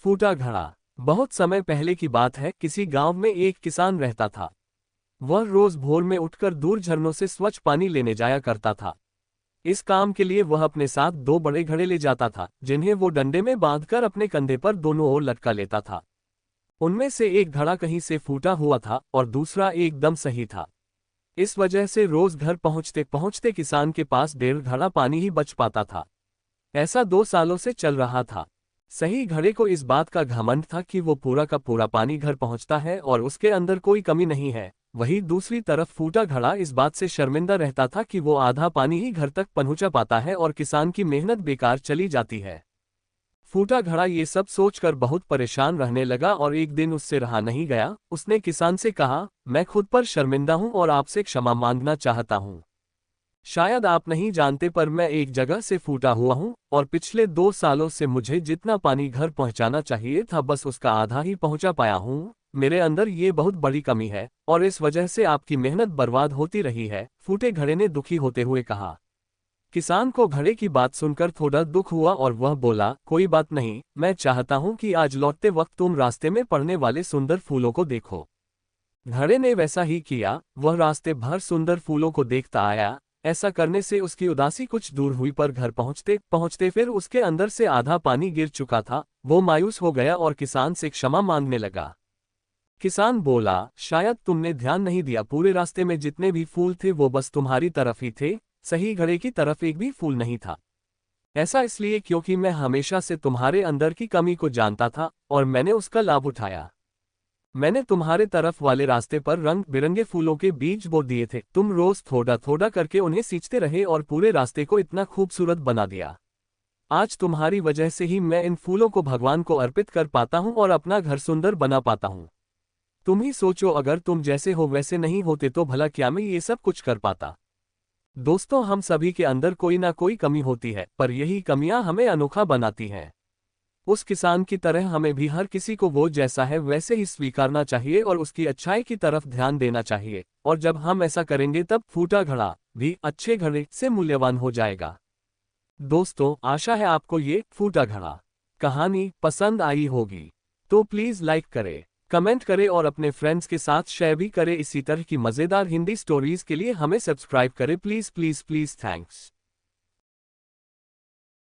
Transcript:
फूटा घड़ा। बहुत समय पहले की बात है, किसी गांव में एक किसान रहता था। वह रोज भोर में उठकर दूर झरनों से स्वच्छ पानी लेने जाया करता था। इस काम के लिए वह अपने साथ दो बड़े घड़े ले जाता था, जिन्हें वो डंडे में बांधकर अपने कंधे पर दोनों ओर लटका लेता था। उनमें से एक घड़ा कहीं से फूटा हुआ था और दूसरा एकदम सही था। इस वजह से रोज घर पहुंचते पहुंचते किसान के पास 1.5 घड़ा पानी ही बच पाता था। ऐसा 2 सालों से चल रहा था। सही घड़े को इस बात का घमंड था कि वो पूरा का पूरा पानी घर पहुंचता है और उसके अंदर कोई कमी नहीं है। वहीं दूसरी तरफ फूटा घड़ा इस बात से शर्मिंदा रहता था कि वो आधा पानी ही घर तक पहुंचा पाता है और किसान की मेहनत बेकार चली जाती है। फूटा घड़ा ये सब सोचकर बहुत परेशान रहने लगा और एक दिन उससे रहा नहीं गया। उसने किसान से कहा, मैं खुद पर शर्मिंदा हूं और आपसे क्षमा मांगना चाहता हूं। शायद आप नहीं जानते, पर मैं एक जगह से फूटा हुआ हूं और पिछले 2 सालों से मुझे जितना पानी घर पहुंचाना चाहिए था बस उसका आधा ही पहुंचा पाया हूं। मेरे अंदर ये बहुत बड़ी कमी है और इस वजह से आपकी मेहनत बर्बाद होती रही है। फूटे घड़े ने दुखी होते हुए कहा। किसान को घड़े की बात सुनकर थोड़ा दुख हुआ और वह बोला, कोई बात नहीं, मैं चाहता हूं कि आज लौटते वक्त तुम रास्ते में पड़ने वाले सुंदर फूलों को देखो। घड़े ने वैसा ही किया। वह रास्ते भर सुंदर फूलों को देखता आया। ऐसा करने से उसकी उदासी कुछ दूर हुई, पर घर पहुंचते पहुंचते फिर उसके अंदर से आधा पानी गिर चुका था। वो मायूस हो गया और किसान से क्षमा मांगने लगा। किसान बोला, शायद तुमने ध्यान नहीं दिया, पूरे रास्ते में जितने भी फूल थे वो बस तुम्हारी तरफ ही थे, सही घड़े की तरफ एक भी फूल नहीं था। ऐसा इसलिए क्योंकि मैं हमेशा से तुम्हारे अंदर की कमी को जानता था और मैंने उसका लाभ उठाया। मैंने तुम्हारे तरफ वाले रास्ते पर रंग बिरंगे फूलों के बीज बो दिए थे। तुम रोज थोड़ा थोड़ा करके उन्हें सींचते रहे और पूरे रास्ते को इतना खूबसूरत बना दिया। आज तुम्हारी वजह से ही मैं इन फूलों को भगवान को अर्पित कर पाता हूं और अपना घर सुंदर बना पाता हूं। तुम ही सोचो, अगर तुम जैसे हो वैसे नहीं होते तो भला क्या मैं ये सब कुछ कर पाता। दोस्तों, हम सभी के अंदर कोई ना कोई कमी होती है, पर यही कमियां हमें अनोखा बनाती हैं। उस किसान की तरह हमें भी हर किसी को वो जैसा है वैसे ही स्वीकारना चाहिए और उसकी अच्छाई की तरफ ध्यान देना चाहिए। और जब हम ऐसा करेंगे तब फूटा घड़ा भी अच्छे घड़े से मूल्यवान हो जाएगा। दोस्तों, आशा है आपको ये फूटा घड़ा कहानी पसंद आई होगी। तो प्लीज लाइक करें, कमेंट करें और अपने फ्रेंड्स के साथ शेयर भी करें। इसी तरह की मज़ेदार हिंदी स्टोरीज के लिए हमें सब्सक्राइब करें। Please please please. थैंक्स।